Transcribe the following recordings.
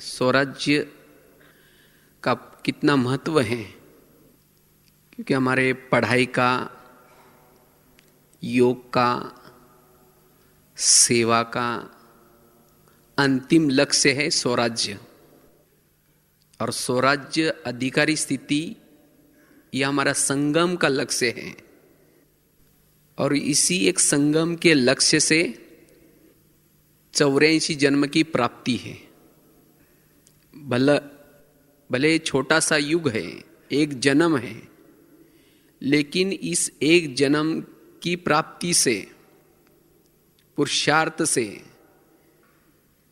स्वराज्य का कितना महत्व है, क्योंकि हमारे पढ़ाई का, योग का, सेवा का अंतिम लक्ष्य है स्वराज्य। और स्वराज्य अधिकारी स्थिति यह हमारा संगम का लक्ष्य है। और इसी एक संगम के लक्ष्य से 84 जन्म की प्राप्ति है। भले छोटा सा युग है, एक जन्म है, लेकिन इस एक जन्म की प्राप्ति से, पुरुषार्थ से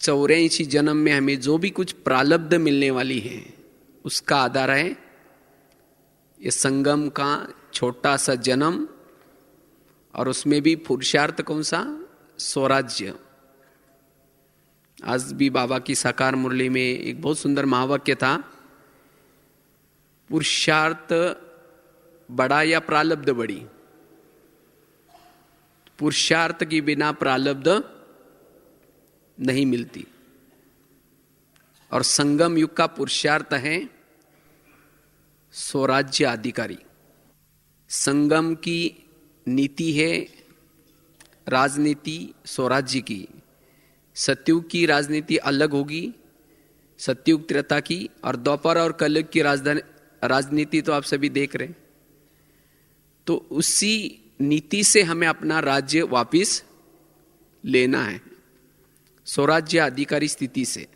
84 जन्म में हमें जो भी कुछ प्रारब्ध मिलने वाली है, उसका आधार है ये संगम का छोटा सा जन्म। और उसमें भी पुरुषार्थ कौन सा? स्वराज्य। आज भी बाबा की साकार मुरली में एक बहुत सुंदर महावाक्य था, पुरुषार्थ बड़ा या प्रारब्ध बड़ी? पुरुषार्थ के बिना प्रारब्ध नहीं मिलती। और संगम युग का पुरुषार्थ है स्वराज्य अधिकारी। संगम की नीति है राजनीति स्वराज्य की। सतयुग की राजनीति अलग होगी, सतयुग त्रेता की, और द्वापर और कलयुग की राजनीति तो आप सभी देख रहे हैं। तो उसी नीति से हमें अपना राज्य वापिस लेना है, स्वराज्य अधिकारी स्थिति से।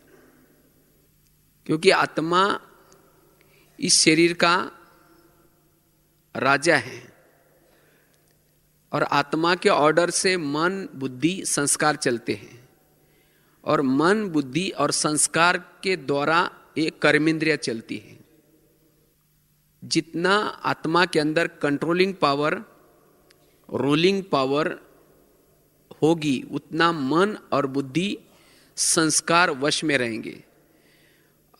क्योंकि आत्मा इस शरीर का राजा है, और आत्मा के ऑर्डर से मन, बुद्धि, संस्कार चलते हैं। और मन, बुद्धि और संस्कार के द्वारा एक कर्मेंद्रिय चलती है। जितना आत्मा के अंदर कंट्रोलिंग पावर, रूलिंग पावर होगी, उतना मन और बुद्धि, संस्कार वश में रहेंगे।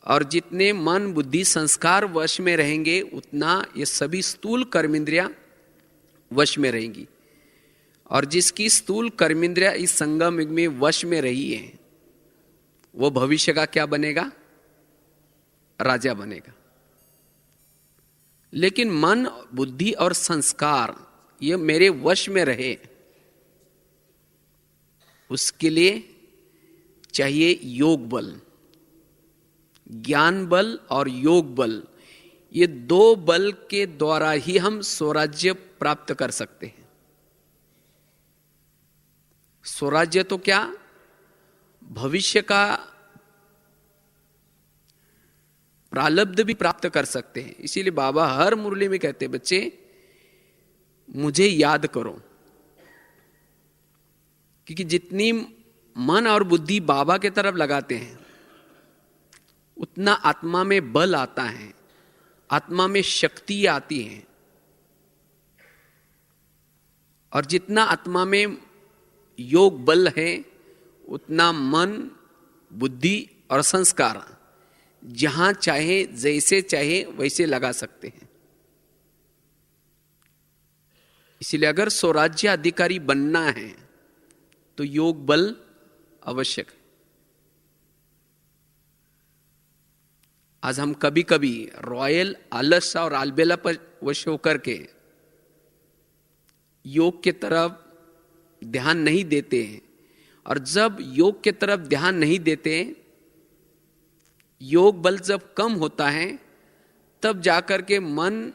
और जितने मन, बुद्धि, संस्कार वश में रहेंगे, उतना ये सभी स्थूल कर्मेंद्रियां वश में रहेंगी। और जिसकी स्थूल कर्मेंद्रिया इस संगम युग में वश में रही है, वो भविष्य का क्या बनेगा? राजा बनेगा। लेकिन मन, बुद्धि और संस्कार ये मेरे वश में रहे, उसके लिए चाहिए योग बल। ज्ञान बल और योग बल, ये दो बल के द्वारा ही हम स्वराज्य प्राप्त कर सकते हैं। स्वराज्य तो क्या, भविष्य का प्रारब्ध भी प्राप्त कर सकते हैं। इसीलिए बाबा हर मुरली में कहते हैं, बच्चे मुझे याद करो। क्योंकि जितनी मन और बुद्धि बाबा के तरफ लगाते हैं, उतना आत्मा में बल आता है, आत्मा में शक्ति आती है। और जितना आत्मा में योग बल है, उतना मन, बुद्धि और संस्कार जहां चाहे, जैसे चाहे वैसे लगा सकते हैं। इसलिए अगर स्वराज्य अधिकारी बनना है तो योग बल आवश्यक है। आज हम कभी कभी रॉयल आलस और आलबेला पर वश होकर के योग के तरफ ध्यान नहीं देते हैं। और जब योग के तरफ ध्यान नहीं देते, योग बल जब कम होता है, तब जाकर के मन,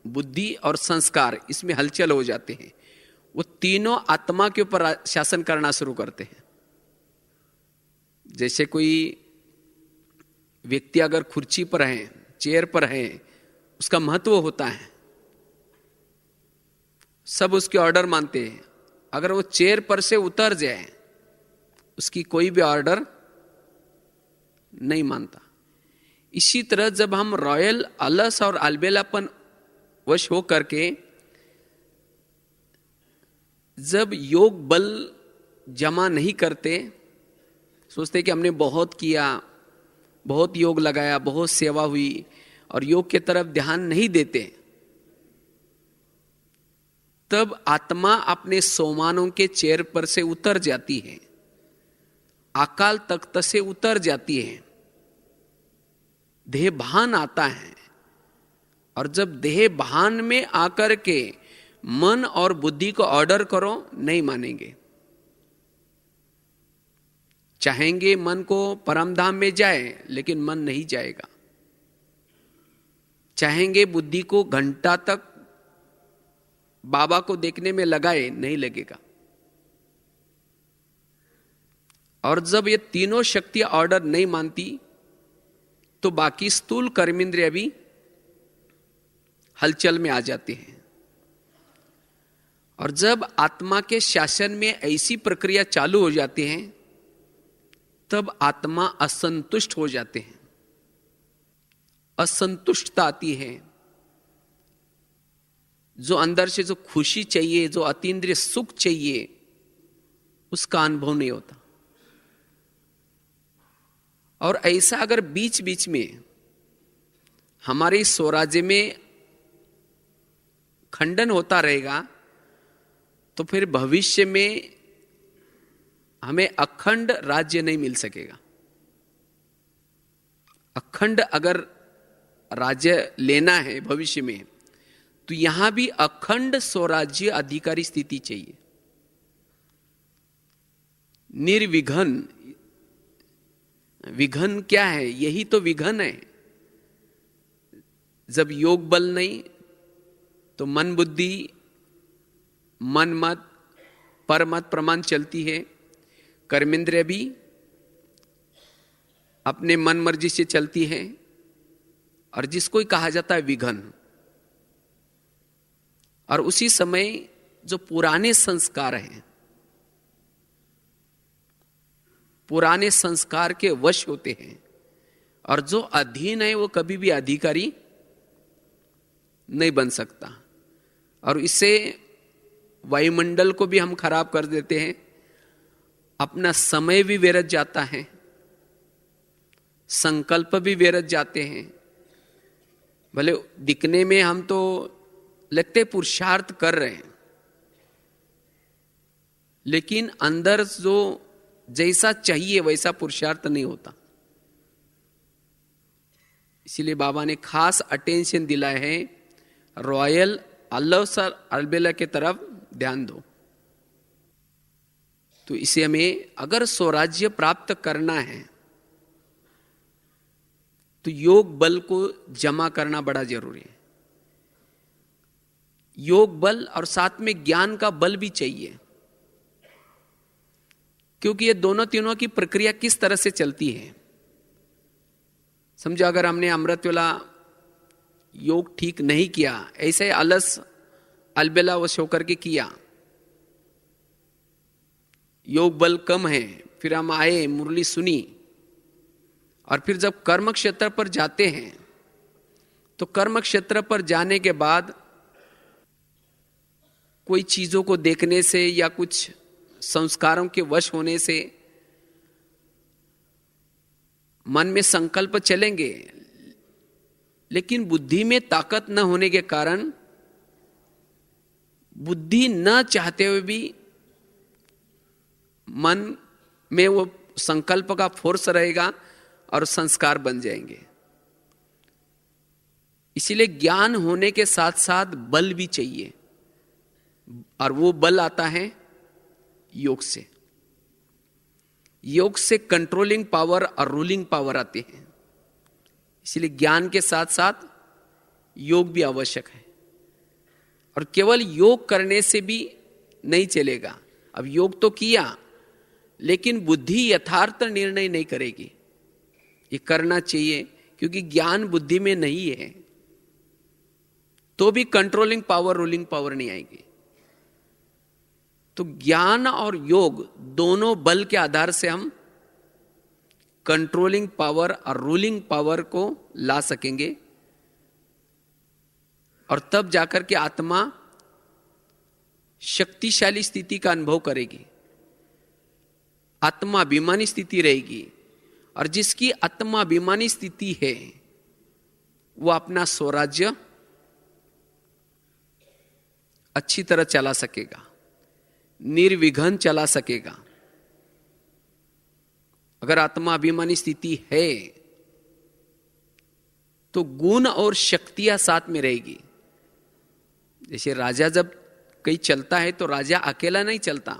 बुद्धि और संस्कार इसमें हलचल हो जाते हैं। वो तीनों आत्मा के ऊपर शासन करना शुरू करते हैं। जैसे कोई व्यक्ति अगर कुर्सी पर है, चेयर पर है, उसका महत्व होता है, सब उसके ऑर्डर मानते हैं। अगर वो चेयर पर से उतर जाए, उसकी कोई भी ऑर्डर नहीं मानता। इसी तरह जब हम रॉयल आलस और अलबेलापन वश हो करके जब योग बल जमा नहीं करते, सोचते कि हमने बहुत किया, बहुत योग लगाया, बहुत सेवा हुई, और योग के तरफ ध्यान नहीं देते, तब आत्मा अपने सोमानों के चेयर पर से उतर जाती है, अकाल तख्त से उतर जाती है। देह भान आता है, और जब देह भान में आकर के मन और बुद्धि को ऑर्डर करो, नहीं मानेंगे। चाहेंगे मन को परमधाम में जाए, लेकिन मन नहीं जाएगा। चाहेंगे बुद्धि को घंटा तक बाबा को देखने में लगाए, नहीं लगेगा। और जब ये तीनों शक्तियां ऑर्डर नहीं मानती, तो बाकी स्थूल कर्मेंद्रिय भी हलचल में आ जाते हैं। और जब आत्मा के शासन में ऐसी प्रक्रिया चालू हो जाती है, तब आत्मा असंतुष्ट हो जाते हैं। असंतुष्टता आती है। जो अंदर से जो खुशी चाहिए, जो अतीन्द्रिय सुख चाहिए, उसका अनुभव नहीं होता। और ऐसा अगर बीच बीच में हमारे स्वराज्य में खंडन होता रहेगा, तो फिर भविष्य में हमें अखंड राज्य नहीं मिल सकेगा। अखंड अगर राज्य लेना है भविष्य में, तो यहां भी अखंड स्वराज्य अधिकारी स्थिति चाहिए। निर्विघन, विघन क्या है? यही तो विघन है। जब योग बल नहीं, तो मन बुद्धि, मन मत, परमत प्रमाण चलती है। कर्मेंद्रिय भी अपने मन मर्जी से चलती है, और जिसको कहा जाता है विघन। और उसी समय जो पुराने संस्कार हैं, पुराने संस्कार के वश होते हैं, और जो अधीन है वो कभी भी अधिकारी नहीं बन सकता। और इससे वायुमंडल को भी हम खराब कर देते हैं, अपना समय भी व्यर्थ जाता है, संकल्प भी व्यर्थ जाते हैं। भले दिखने में हम तो लगते पुरुषार्थ कर रहे हैं, लेकिन अंदर जो जैसा चाहिए वैसा पुरुषार्थ नहीं होता। इसीलिए बाबा ने खास अटेंशन दिला है, रॉयल अल्लाह अलबेला के तरफ ध्यान दो। तो इसे हमें अगर स्वराज्य प्राप्त करना है, तो योग बल को जमा करना बड़ा जरूरी है। योग बल और साथ में ज्ञान का बल भी चाहिए, क्योंकि ये दोनों तीनों की प्रक्रिया किस तरह से चलती है। समझो अगर हमने अमृतवेला योग ठीक नहीं किया, ऐसे आलस अलबेला वश होकर के किया, योग बल कम है, फिर हम आए, मुरली सुनी, और फिर जब कर्म क्षेत्र पर जाते हैं, तो कर्म क्षेत्र पर जाने के बाद कोई चीजों को देखने से या कुछ संस्कारों के वश होने से मन में संकल्प चलेंगे, लेकिन बुद्धि में ताकत न होने के कारण बुद्धि न चाहते हुए भी मन में वो संकल्प का फोर्स रहेगा और संस्कार बन जाएंगे। इसीलिए ज्ञान होने के साथ साथ बल भी चाहिए, और वो बल आता है योग से। योग से कंट्रोलिंग पावर और रूलिंग पावर आते हैं। इसलिए ज्ञान के साथ साथ योग भी आवश्यक है। और केवल योग करने से भी नहीं चलेगा। अब योग तो किया, लेकिन बुद्धि यथार्थ निर्णय नहीं करेगी। ये करना चाहिए, क्योंकि ज्ञान बुद्धि में नहीं है, तो भी कंट्रोलिंग पावर, रूलिंग पावर नहीं आएगी। तो ज्ञान और योग दोनों बल के आधार से हम कंट्रोलिंग पावर और रूलिंग पावर को ला सकेंगे, और तब जाकर के आत्मा शक्तिशाली स्थिति का अनुभव करेगी, आत्माभिमानी स्थिति रहेगी। और जिसकी आत्माभिमानी स्थिति है, वो अपना स्वराज्य अच्छी तरह चला सकेगा, निर्विघन चला सकेगा। अगर आत्माभिमानी स्थिति है, तो गुण और शक्तियां साथ में रहेगी। जैसे राजा जब कहीं चलता है तो राजा अकेला नहीं चलता,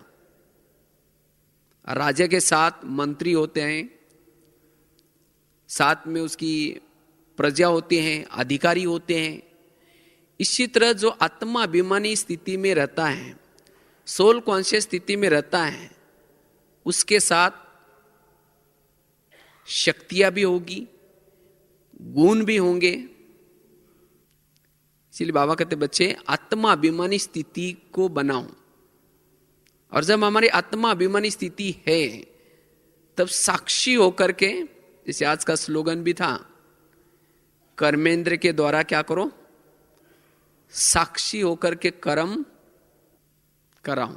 राजा के साथ मंत्री होते हैं, साथ में उसकी प्रजा होते हैं, अधिकारी होते हैं। इसी तरह जो आत्माभिमानी स्थिति में रहता है, सोल कॉन्शियस स्थिति में रहता है, उसके साथ शक्तियां भी होगी, गुण भी होंगे। इसलिए बाबा कहते बच्चे आत्माभिमानी स्थिति को बनाओ। और जब हमारी आत्माभिमानी स्थिति है तब साक्षी होकर के, जैसे आज का स्लोगन भी था, कर्मेंद्र के द्वारा क्या करो, साक्षी होकर के कर्म कराओ।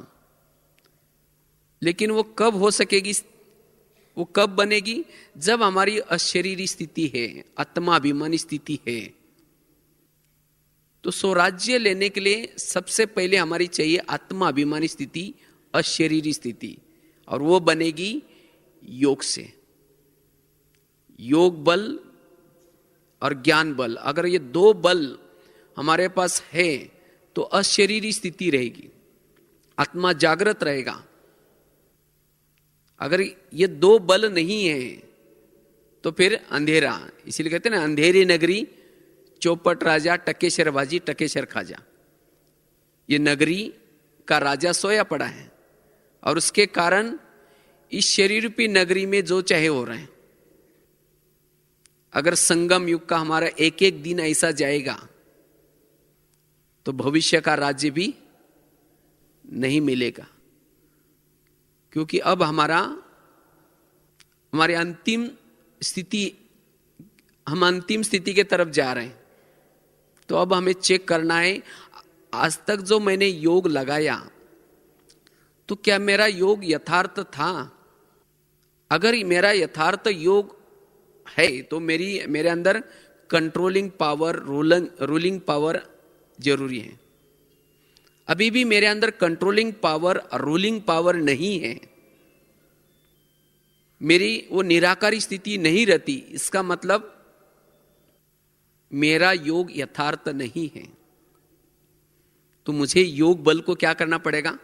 लेकिन वो कब हो सकेगी, वो कब बनेगी, जब हमारी अशरीरी स्थिति है, आत्माभिमानी स्थिति है। तो स्वराज्य लेने के लिए सबसे पहले हमारी चाहिए आत्माभिमानी स्थिति, अशरीरी स्थिति, और वो बनेगी योग से। योग बल और ज्ञान बल, अगर ये दो बल हमारे पास है तो अशरीरी स्थिति रहेगी, आत्मा जागृत रहेगा। अगर ये दो बल नहीं है तो फिर अंधेरा। इसीलिए कहते हैं ना, अंधेरी नगरी चौपट राजा टकेशर बाजी टकेशर खाजा। ये नगरी का राजा सोया पड़ा है और उसके कारण इस शरीर रूपी नगरी में जो चाहे हो रहे हैं। अगर संगम युग का हमारा एक एक दिन ऐसा जाएगा तो भविष्य का राज्य भी नहीं मिलेगा, क्योंकि अब हमारी अंतिम स्थिति, हम अंतिम स्थिति के तरफ जा रहे हैं। तो अब हमें चेक करना है, आज तक जो मैंने योग लगाया तो क्या मेरा योग यथार्थ था। अगर मेरा यथार्थ योग है तो मेरे अंदर कंट्रोलिंग पावर, रूलिंग पावर जरूरी है। अभी भी मेरे अंदर कंट्रोलिंग पावर, रूलिंग पावर नहीं है, मेरी वो निराकारी स्थिति नहीं रहती, इसका मतलब मेरा योग यथार्थ नहीं है। तो मुझे योग बल को क्या करना पड़ेगा,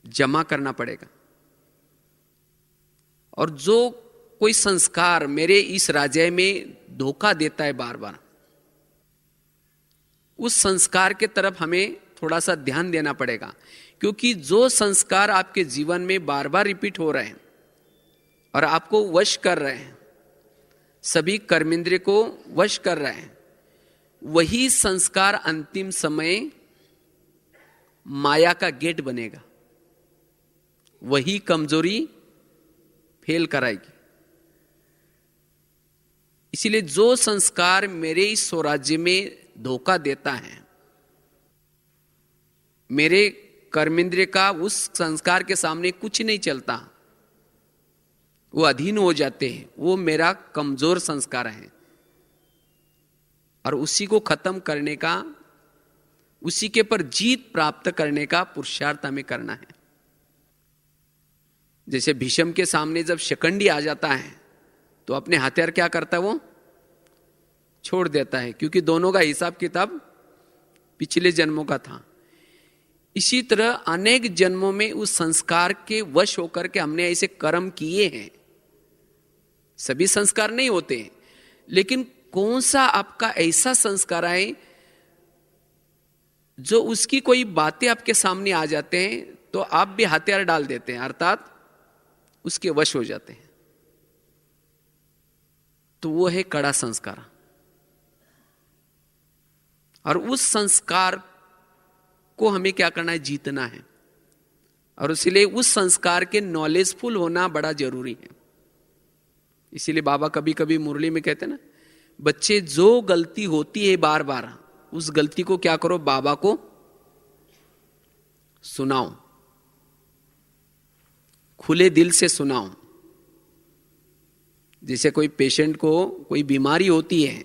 जमा करना पड़ेगा। और जो कोई संस्कार मेरे इस राज्य में धोखा देता है बार बार, उस संस्कार के तरफ हमें थोड़ा सा ध्यान देना पड़ेगा। क्योंकि जो संस्कार आपके जीवन में बार बार रिपीट हो रहे हैं और आपको वश कर रहे हैं, सभी कर्मेंद्रिय को वश कर रहे हैं, वही संस्कार अंतिम समय माया का गेट बनेगा, वही कमजोरी फेल कराएगी। इसीलिए जो संस्कार मेरे इस स्वराज्य में धोखा देता है, मेरे कर्मेंद्रिय का उस संस्कार के सामने कुछ नहीं चलता, वो अधीन हो जाते हैं, वो मेरा कमजोर संस्कार है। और उसी को खत्म करने का, उसी के पर जीत प्राप्त करने का पुरुषार्थ हमें करना है। जैसे भीष्म के सामने जब शिखंडी आ जाता है तो अपने हथियार क्या करता है, वो छोड़ देता है, क्योंकि दोनों का हिसाब किताब पिछले जन्मों का था। इसी तरह अनेक जन्मों में उस संस्कार के वश होकर के हमने ऐसे कर्म किए हैं। सभी संस्कार नहीं होते, लेकिन कौन सा आपका ऐसा संस्कार है जो उसकी कोई बातें आपके सामने आ जाते हैं तो आप भी हथियार डाल देते हैं, अर्थात उसके वश हो जाते हैं। तो वो है कड़ा संस्कार। और उस संस्कार को हमें क्या करना है, जीतना है। और इसलिए उस संस्कार के नॉलेजफुल होना बड़ा जरूरी है। इसीलिए बाबा कभी कभी मुरली में कहते हैं ना, बच्चे जो गलती होती है बार बार, उस गलती को क्या करो, बाबा को सुनाओ, खुले दिल से सुनाओ। जैसे कोई पेशेंट को कोई बीमारी होती है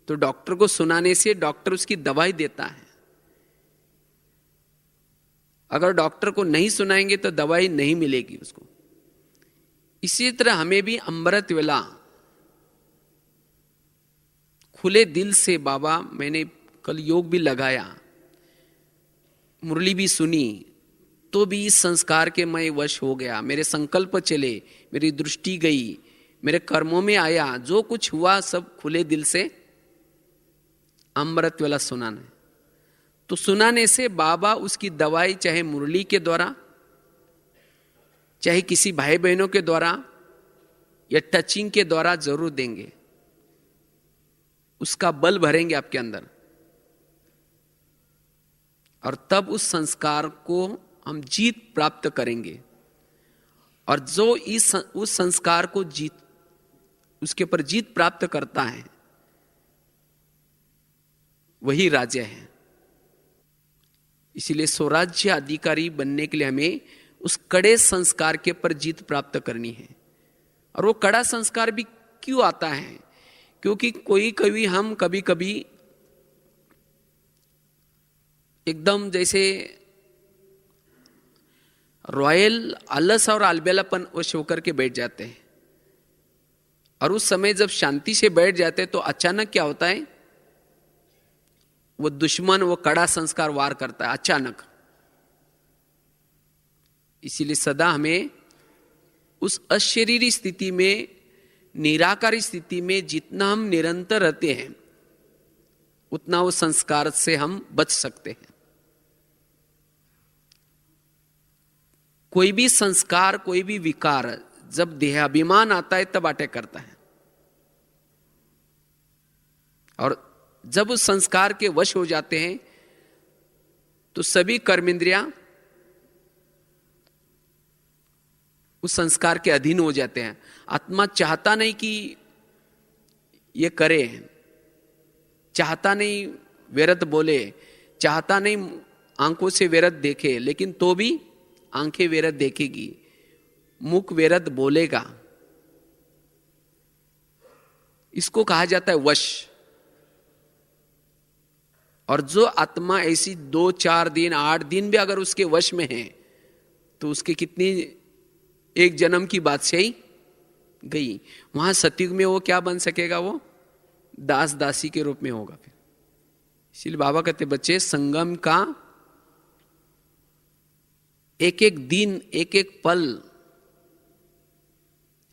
तो डॉक्टर को सुनाने से डॉक्टर उसकी दवाई देता है। अगर डॉक्टर को नहीं सुनाएंगे तो दवाई नहीं मिलेगी उसको। इसी तरह हमें भी अमृत वेला खुले दिल से बाबा, मैंने कल योग भी लगाया, मुरली भी सुनी, तो भी इस संस्कार के मैं वश हो गया, मेरे संकल्प चले, मेरी दृष्टि गई, मेरे कर्मों में आया, जो कुछ हुआ सब खुले दिल से अमृत वाला सुनाना। तो सुनाने से बाबा उसकी दवाई चाहे मुरली के द्वारा, चाहे किसी भाई बहनों के द्वारा या टचिंग के द्वारा जरूर देंगे, उसका बल भरेंगे आपके अंदर, और तब उस संस्कार को हम जीत प्राप्त करेंगे। और जो उस संस्कार को उसके ऊपर जीत प्राप्त करता है वही राज्य है। इसीलिए स्वराज्य अधिकारी बनने के लिए हमें उस कड़े संस्कार के ऊपर जीत प्राप्त करनी है। और वो कड़ा संस्कार भी क्यों आता है? क्योंकि हम कभी कभी एकदम जैसे रॉयल आलस और अलबेलापन वश होकर के बैठ जाते हैं, और उस समय जब शांति से बैठ जाते हैं तो अचानक क्या होता है, वो दुश्मन वो कड़ा संस्कार वार करता है अचानक। इसीलिए सदा हमें उस अशरीरी स्थिति में, निराकारी स्थिति में जितना हम निरंतर रहते हैं उतना उस संस्कार से हम बच सकते हैं। कोई भी संस्कार, कोई भी विकार जब देहाभिमान आता है तब अटैक करता है, और जब उस संस्कार के वश हो जाते हैं तो सभी कर्मेंद्रियां उस संस्कार के अधीन हो जाते हैं। आत्मा चाहता नहीं कि ये करे, चाहता नहीं व्यर्थ बोले, चाहता नहीं आंखों से व्यर्थ देखे, लेकिन तो भी आंखें व्यर्थ देखेगी, मुख व्यर्थ बोलेगा। इसको कहा जाता है वश। और जो आत्मा ऐसी 2-4 दिन 8 दिन भी अगर उसके वश में है तो उसके कितनी एक जन्म की बादशाही गई। वहां सतयुग में वो क्या बन सकेगा? वो दास दासी के रूप में होगा फिर। इसलिए बाबा कहते बच्चे, संगम का एक एक दिन, एक एक पल,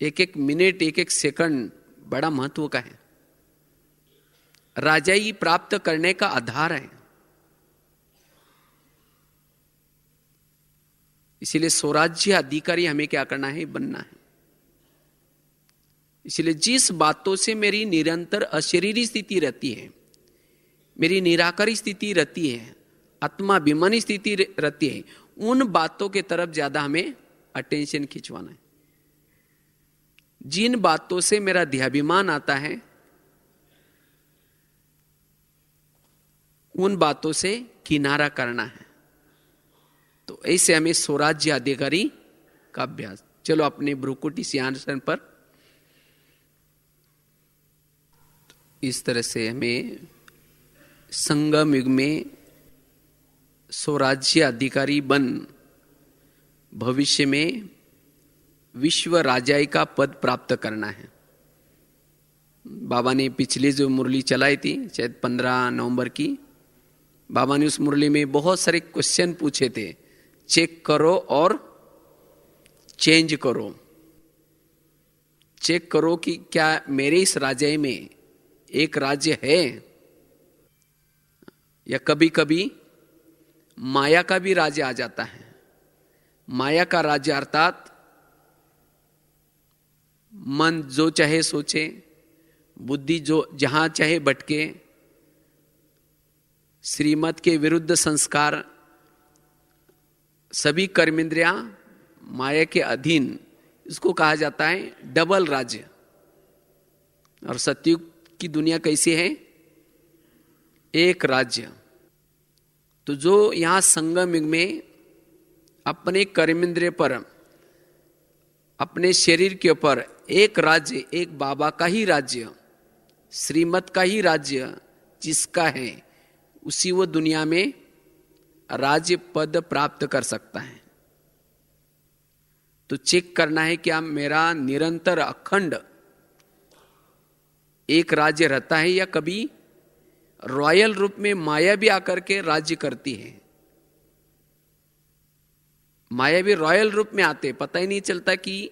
एक एक मिनट, एक एक सेकंड बड़ा महत्व का है, राजाई प्राप्त करने का आधार है। इसीलिए स्वराज्य अधिकारी हमें क्या करना है? बनना है। इसलिए जिस बातों से मेरी निरंतर अशरीरी स्थिति रहती है, मेरी निराकारी स्थिति रहती है, आत्माभिमानी स्थिति रहती है, उन बातों के तरफ ज्यादा हमें अटेंशन खिंचवाना है। जिन बातों से मेरा देहाभिमान आता है उन बातों से किनारा करना है। तो ऐसे हमें स्वराज्य अधिकारी का अभ्यास। चलो अपने भ्रुकुटी सिंहासन पर इस तरह से हमें संगम युग में स्वराज्य अधिकारी बन भविष्य में विश्व राजाई का पद प्राप्त करना है। बाबा ने पिछली जो मुरली चलाई थी शायद 15 नवंबर की, बाबा ने उस मुरली में बहुत सारे क्वेश्चन पूछे थे। चेक करो और चेंज करो। चेक करो कि क्या मेरे इस राज्य में एक राज्य है, या कभी कभी माया का भी राज्य आ जाता है। माया का राज्य अर्थात मन जो चाहे सोचे, बुद्धि जो जहां चाहे भटके, श्रीमत के विरुद्ध संस्कार, सभी कर्मेंद्रियां माया के अधीन, इसको कहा जाता है डबल राज्य। और सतयुग की दुनिया कैसी है? एक राज्य। तो जो यहां संगम युग में अपने कर्मेंद्रिय पर, अपने शरीर के ऊपर एक राज्य, एक बाबा का ही राज्य, श्रीमत का ही राज्य जिसका है, उसी वो दुनिया में राज्य पद प्राप्त कर सकता है। तो चेक करना है क्या मेरा निरंतर अखंड एक राज्य रहता है या कभी रॉयल रूप में माया भी आकर के राज्य करती है। माया भी रॉयल रूप में आते, पता ही नहीं चलता कि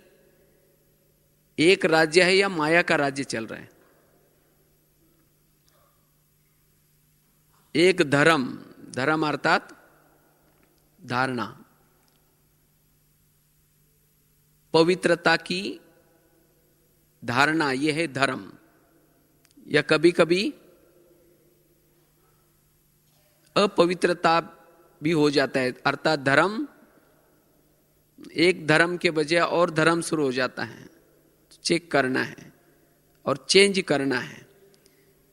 एक राज्य है या माया का राज्य चल रहा है। एक धर्म, धर्म अर्थात धारणा, पवित्रता की धारणा, यह है धर्म। या कभी कभी अपवित्रता भी हो जाता है, अर्थात धर्म, एक धर्म के बजाय और धर्म शुरू हो जाता है। चेक करना है और चेंज करना है।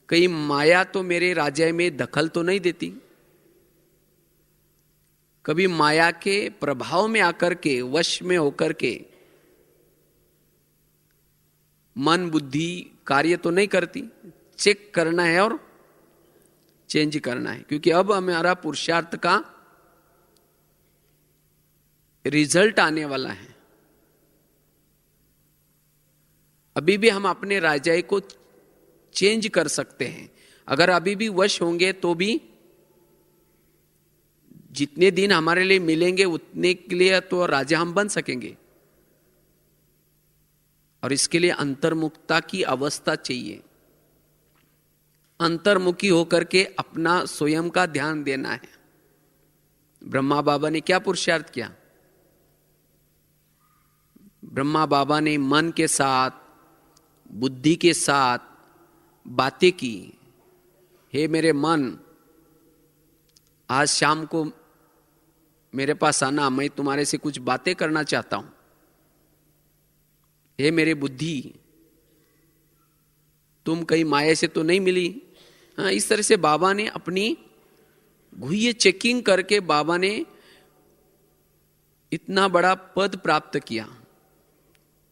कहीं माया तो मेरे राज्य में दखल तो नहीं देती। कभी माया के प्रभाव में आकर के, वश में होकर के मन बुद्धि कार्य तो नहीं करती। चेक करना है और चेंज करना है, क्योंकि अब हमारा पुरुषार्थ का रिजल्ट आने वाला है। अभी भी हम अपने राजाई को चेंज कर सकते हैं। अगर अभी भी वश होंगे तो भी जितने दिन हमारे लिए मिलेंगे उतने के लिए तो राजा हम बन सकेंगे। और इसके लिए अंतर्मुखता की अवस्था चाहिए। अंतर्मुखी होकर के अपना स्वयं का ध्यान देना है। ब्रह्मा बाबा ने क्या पुरुषार्थ किया? ब्रह्मा बाबा ने मन के साथ, बुद्धि के साथ बातें की। हे मेरे मन, आज शाम को मेरे पास आना, मैं तुम्हारे से कुछ बातें करना चाहता हूं। हे मेरे बुद्धि, तुम कहीं माया से तो नहीं मिली? हाँ, इस तरह से बाबा ने अपनी गुह्य चेकिंग करके बाबा ने इतना बड़ा पद प्राप्त किया।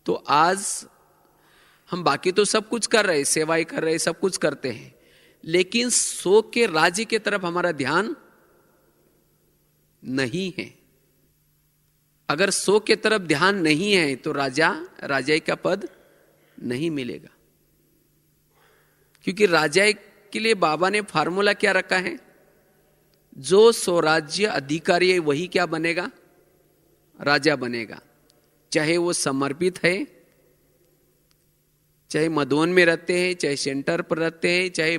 तो आज हम बाकी तो सब कुछ कर रहे, सेवाएं कर रहे, सब कुछ करते हैं, लेकिन सो के राज्य के तरफ हमारा ध्यान नहीं है। अगर सो के तरफ ध्यान नहीं है तो राजाई का पद नहीं मिलेगा। क्योंकि राजाई के लिए बाबा ने फार्मूला क्या रखा है? जो स्वराज्य अधिकारी है वही क्या बनेगा? राजा बनेगा। चाहे वो समर्पित है, चाहे मधुवन में रहते हैं, चाहे सेंटर पर रहते हैं, चाहे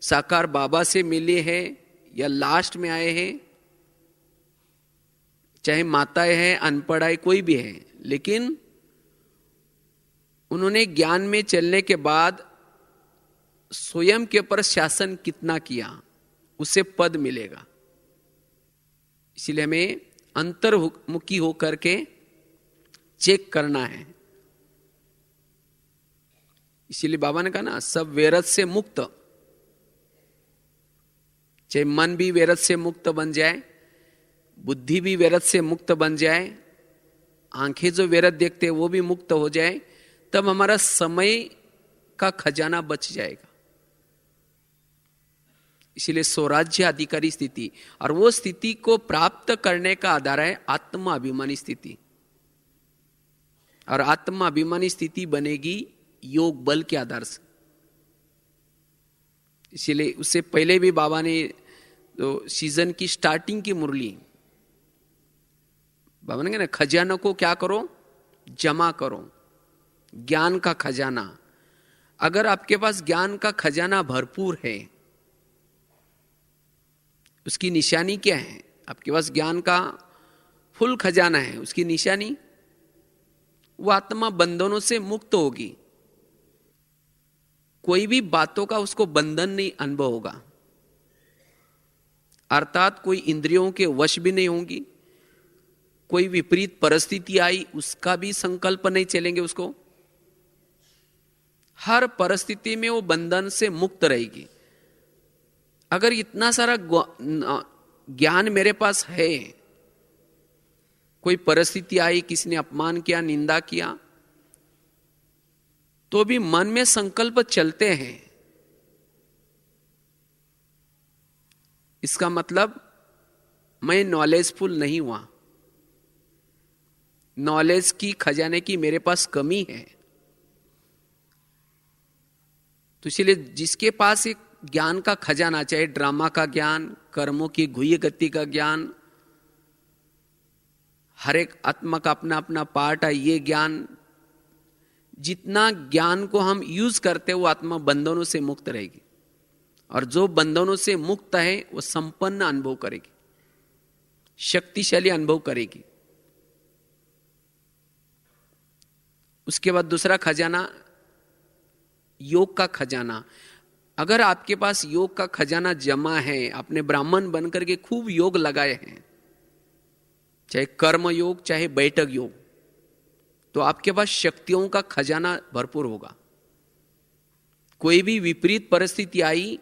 साकार बाबा से मिले हैं या लास्ट में आए हैं, चाहे माताएं हैं, अनपढ़ है, कोई भी है, लेकिन उन्होंने ज्ञान में चलने के बाद स्वयं के ऊपर शासन कितना किया, उससे पद मिलेगा। इसलिए हमें अंतर्मुखी होकर के चेक करना है। इसीलिए बाबा ने कहा ना, सब वेरत से मुक्त, चाहे मन भी वेरत से मुक्त बन जाए, बुद्धि भी वेरत से मुक्त बन जाए, आंखें जो वेरत देखते हैं वो भी मुक्त हो जाए, तब हमारा समय का खजाना बच जाएगा। इसीलिए स्वराज्य अधिकारी स्थिति, और वो स्थिति को प्राप्त करने का आधार है आत्माभिमानी स्थिति। और आत्माभिमानी स्थिति बनेगी योग बल के आधार से। इसीलिए उससे पहले भी बाबा ने तो सीजन की स्टार्टिंग की मुरली बाबा ने कहा ना, खजाना को क्या करो? जमा करो, ज्ञान का खजाना। अगर आपके पास ज्ञान का खजाना भरपूर है, उसकी निशानी क्या है? आपके पास ज्ञान का फुल खजाना है, उसकी निशानी वो आत्मा बंधनों से मुक्त होगी। कोई भी बातों का उसको बंधन नहीं अनुभव होगा, अर्थात कोई इंद्रियों के वश भी नहीं होंगी। कोई विपरीत परिस्थिति आई उसका भी संकल्प नहीं चलेंगे उसको। हर परिस्थिति में वो बंधन से मुक्त रहेगी। अगर इतना सारा ज्ञान मेरे पास है, कोई परिस्थिति आई, किसी ने अपमान किया, निंदा किया, तो भी मन में संकल्प चलते हैं, इसका मतलब मैं नॉलेजफुल नहीं हुआ, नॉलेज की खजाने की मेरे पास कमी है। तो इसलिए जिसके पास एक ज्ञान का खजाना, चाहे ड्रामा का ज्ञान, कर्मों की गुह्य गति का ज्ञान, हर एक आत्मा का अपना अपना पार्ट है, ये ज्ञान, जितना ज्ञान को हम यूज करते हैं वो आत्मा बंधनों से मुक्त रहेगी। और जो बंधनों से मुक्त है वो संपन्न अनुभव करेगी, शक्तिशाली अनुभव करेगी। उसके बाद दूसरा खजाना, योग का खजाना। अगर आपके पास योग का खजाना जमा है, आपने ब्राह्मण बनकर के खूब योग लगाए हैं, चाहे कर्म योग चाहे बैठक योग, तो आपके पास शक्तियों का खजाना भरपूर होगा। कोई भी विपरीत परिस्थिति आई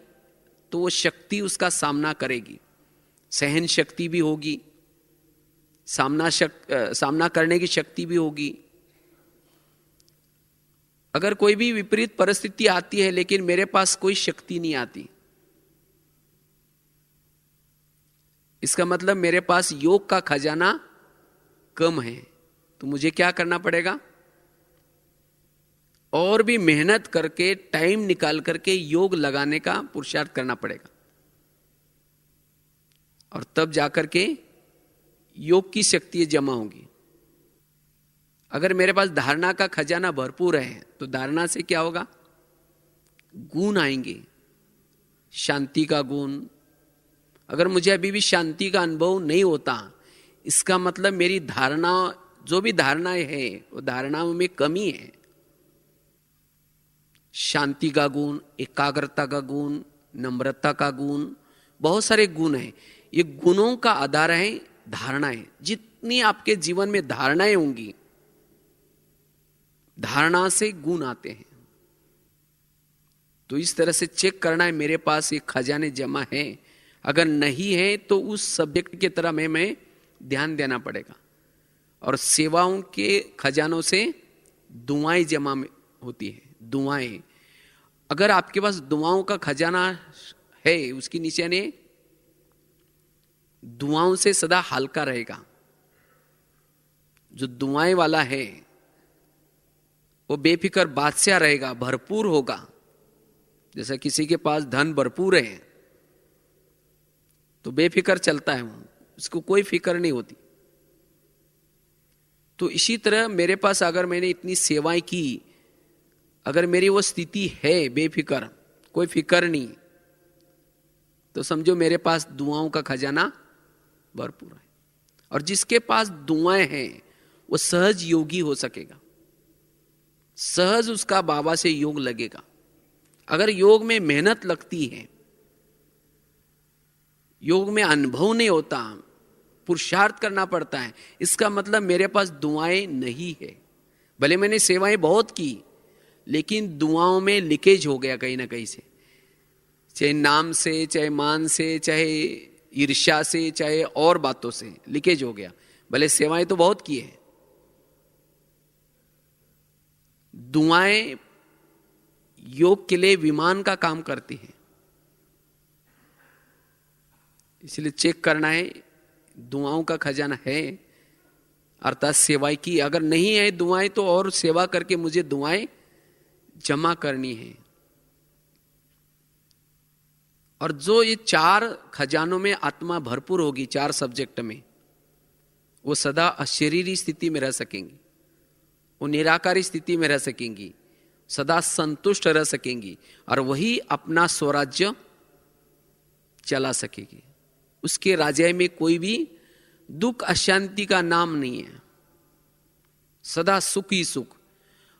तो वो शक्ति उसका सामना करेगी, सहन शक्ति भी होगी, सामना करने की शक्ति भी होगी। अगर कोई भी विपरीत परिस्थिति आती है लेकिन मेरे पास कोई शक्ति नहीं आती, इसका मतलब मेरे पास योग का खजाना कम है। तो मुझे क्या करना पड़ेगा? और भी मेहनत करके, टाइम निकाल करके योग लगाने का पुरुषार्थ करना पड़ेगा, और तब जाकर के योग की शक्ति जमा होगी। अगर मेरे पास धारणा का खजाना भरपूर है तो धारणा से क्या होगा? गुण आएंगे, शांति का गुण। अगर मुझे अभी भी शांति का अनुभव नहीं होता, इसका मतलब मेरी धारणा, जो भी धारणाएं है वो धारणाओं में कमी है। शांति का गुण, एकाग्रता का गुण, नम्रता का गुण, बहुत सारे गुण हैं। ये गुणों का आधार है धारणाएं। जितनी आपके जीवन में धारणाएं होंगी, धारणा से गुण आते हैं। तो इस तरह से चेक करना है मेरे पास ये खजाने जमा है। अगर नहीं है तो उस सब्जेक्ट की तरह मैं ध्यान देना पड़ेगा। और सेवाओं के खजानों से दुआएं जमा होती है। दुआएं, अगर आपके पास दुआओं का खजाना है, उसकी निशानी दुआओं से सदा हल्का रहेगा। जो दुआएं वाला है वो बेफिक्र बादशाह रहेगा, भरपूर होगा। जैसा किसी के पास धन भरपूर है तो बेफिक्र चलता है वो, उसको कोई फिक्र नहीं होती। तो इसी तरह मेरे पास अगर मैंने इतनी सेवाएं की, अगर मेरी वो स्थिति है बेफिक्र, कोई फिक्र नहीं, तो समझो मेरे पास दुआओं का खजाना भरपूर है। और जिसके पास दुआएं हैं वो सहज योगी हो सकेगा, सहज उसका बाबा से योग लगेगा। अगर योग में मेहनत लगती है, योग में अनुभव नहीं होता, पुरुषार्थ करना पड़ता है, इसका मतलब मेरे पास दुआएं नहीं है। भले मैंने सेवाएं बहुत की लेकिन दुआओं में लीकेज हो गया कहीं ना कहीं से, चाहे नाम से, चाहे मान से, चाहे ईर्ष्या से, चाहे और बातों से लीकेज हो गया। भले सेवाएं तो बहुत की है, दुआएं योग के लिए विमान का काम करती हैं। इसलिए चेक करना है दुआओं का खजाना है, अर्थात सेवाएं की। अगर नहीं है दुआएं तो और सेवा करके मुझे दुआएं जमा करनी है। और जो ये 4 खजानों में आत्मा भरपूर होगी, 4 सब्जेक्ट में, वो सदा अशरीरी स्थिति में रह सकेंगी, वो निराकारी स्थिति में रह सकेंगी, सदा संतुष्ट रह सकेंगी, और वही अपना स्वराज्य चला सकेगी। उसके राज्य में कोई भी दुख अशांति का नाम नहीं है, सदा सुख ही सुख।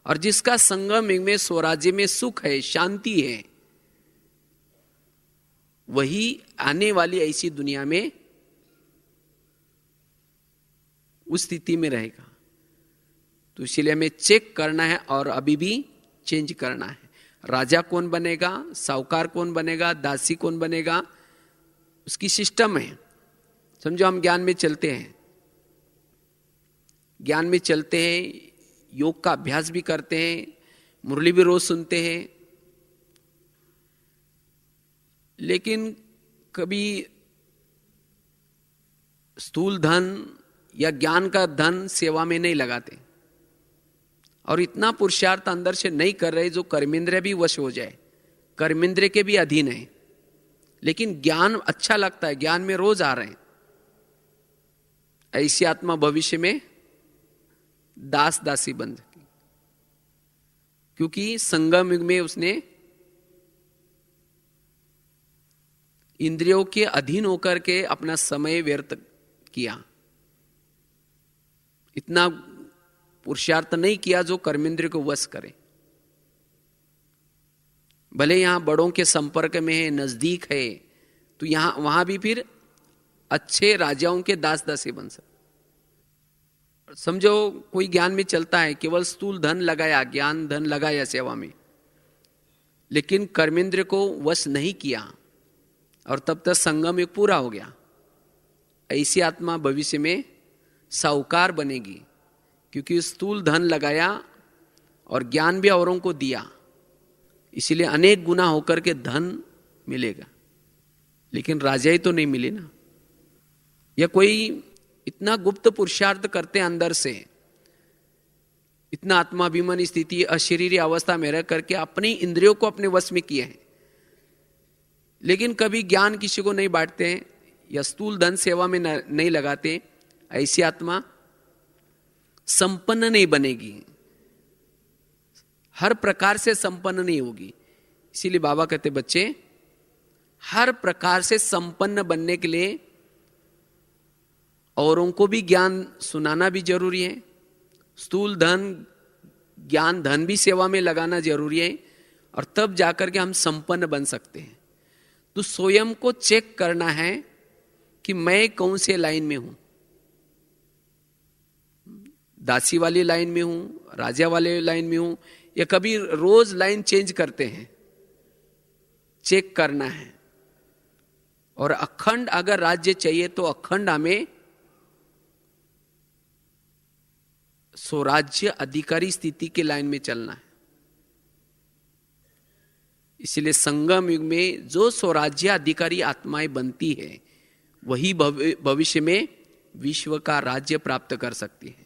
और जिसका संगम में स्वराज्य में सुख है, शांति है, वही आने वाली ऐसी दुनिया में उस स्थिति में रहेगा। तो इसलिए हमें चेक करना है और अभी भी चेंज करना है। राजा कौन बनेगा, साहूकार कौन बनेगा, दासी कौन बनेगा, उसकी सिस्टम है। समझो हम ज्ञान में चलते हैं, ज्ञान में चलते हैं, योग का अभ्यास भी करते हैं, मुरली भी रोज सुनते हैं, लेकिन कभी स्थूल धन या ज्ञान का धन सेवा में नहीं लगाते, और इतना पुरुषार्थ अंदर से नहीं कर रहे जो कर्मेंद्रिय भी वश हो जाए, कर्मेंद्रिय के भी अधीन है, लेकिन ज्ञान अच्छा लगता है, ज्ञान में रोज आ रहे हैं। ऐसी आत्मा भविष्य में दास दासी बन सके, क्योंकि संगम युग में उसने इंद्रियों के अधीन होकर के अपना समय व्यर्थ किया, इतना पुरुषार्थ नहीं किया जो कर्मेंद्रिय को वश करे। भले यहां बड़ों के संपर्क में है, नजदीक है, तो यहां वहां भी फिर अच्छे राजाओं के दास दासी बन सकते। समझो कोई ज्ञान में चलता है, केवल स्थूल धन लगाया, ज्ञान धन लगाया सेवा में, लेकिन कर्मेंद्र को वश नहीं किया और तब तक संगम एक पूरा हो गया। ऐसी आत्मा भविष्य में साहूकार बनेगी, क्योंकि स्थूल धन लगाया और ज्ञान भी औरों को दिया, इसीलिए अनेक गुना होकर के धन मिलेगा, लेकिन राजाई तो नहीं मिली ना। या कोई इतना गुप्त पुरुषार्थ करते अंदर से, इतना आत्माभिमानी स्थिति, अशरीरी अवस्था में रह करके अपनी इंद्रियों को अपने वश में किए हैं, लेकिन कभी ज्ञान किसी को नहीं बांटते हैं या स्थूल धन सेवा में नहीं लगाते। ऐसी आत्मा संपन्न नहीं बनेगी, हर प्रकार से संपन्न नहीं होगी। इसीलिए बाबा कहते बच्चे, हर प्रकार से संपन्न बनने के लिए औरों को भी ज्ञान सुनाना भी जरूरी है, स्थूल धन ज्ञान धन भी सेवा में लगाना जरूरी है, और तब जाकर के हम संपन्न बन सकते हैं। तो स्वयं को चेक करना है कि मैं कौन से लाइन में हूं, दासी वाली लाइन में हूं, राजा वाले लाइन में हूं, या कभी रोज लाइन चेंज करते हैं, चेक करना है। और अखंड अगर राज्य चाहिए तो अखंड हमें स्वराज्य अधिकारी स्थिति के लाइन में चलना है। इसलिए संगम युग में जो स्वराज्य अधिकारी आत्माएं बनती है, वही भविष्य में विश्व का राज्य प्राप्त कर सकती है।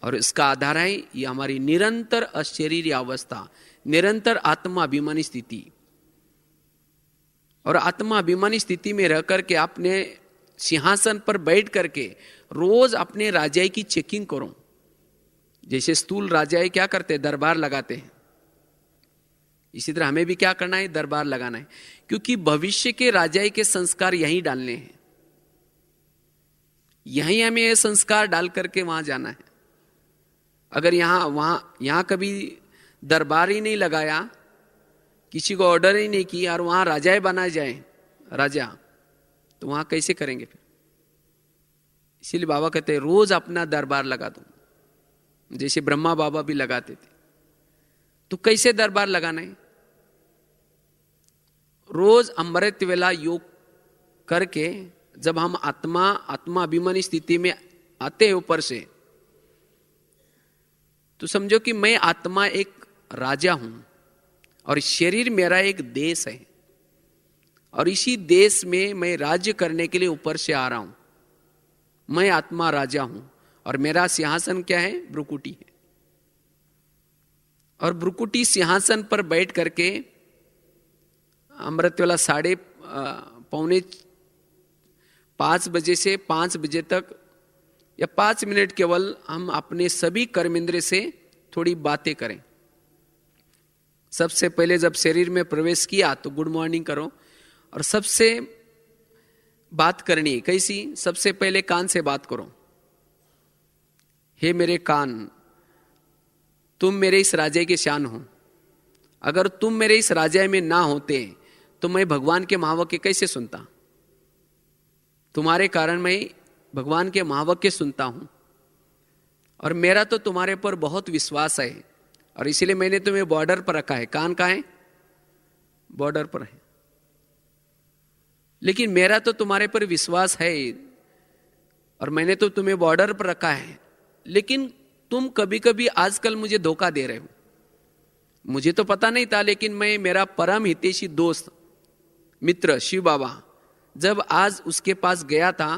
और इसका आधार है ये हमारी निरंतर अशरीरी अवस्था, निरंतर आत्मा अभिमानी स्थिति। और आत्मा अभिमानी स्थिति में रह करके अपने सिंहासन पर बैठ करके रोज अपने राजाई की चेकिंग करो। जैसे स्थूल राजाई क्या करते हैं, दरबार लगाते हैं, इसी तरह हमें भी क्या करना है, दरबार लगाना है, क्योंकि भविष्य के राजाई के संस्कार यहीं डालने हैं, यहीं हमें ये संस्कार डाल करके वहां जाना है। अगर यहां कभी दरबार ही नहीं लगाया, किसी को ऑर्डर ही नहीं किया और वहां राजाएं बनाए जाए राजा, तो वहां कैसे करेंगे फिर? इसीलिए बाबा कहते हैं रोज अपना दरबार लगा दो, जैसे ब्रह्मा बाबा भी लगाते थे। तो कैसे दरबार लगाना है? रोज अमृत वेला योग करके जब हम आत्मा अभिमानी स्थिति में आते हैं ऊपर से, तो समझो कि मैं आत्मा एक राजा हूं और शरीर मेरा एक देश है, और इसी देश में मैं राज्य करने के लिए ऊपर से आ रहा हूं। मैं आत्मा राजा हूं और मेरा सिंहासन क्या है, ब्रुकुटी है। और ब्रुकुटी सिंहासन पर बैठ करके अमृत वेला 4:45 बजे से 5 बजे तक या 5 मिनट केवल हम अपने सभी कर्मेंद्र से थोड़ी बातें करें। सबसे पहले जब शरीर में प्रवेश किया तो गुड मॉर्निंग करो, और सबसे बात करनी है कैसी? सबसे पहले कान से बात करो। हे मेरे कान, तुम मेरे इस राजा के शान हो। अगर तुम मेरे इस राजा में ना होते तो मैं भगवान के महावाक्य कैसे सुनता? तुम्हारे कारण मैं भगवान के महावाक्य सुनता हूं, और मेरा तो तुम्हारे पर बहुत विश्वास है, और इसीलिए मैंने तुम्हें बॉर्डर पर रखा है। कान कहाँ है? बॉर्डर पर है। लेकिन मेरा तो तुम्हारे पर विश्वास है और मैंने तो तुम्हें बॉर्डर पर रखा है, लेकिन तुम कभी कभी आजकल मुझे धोखा दे रहे हो। मुझे तो पता नहीं था, लेकिन मैं मेरा परम हितैषी दोस्त मित्र शिव बाबा जब आज उसके पास गया था,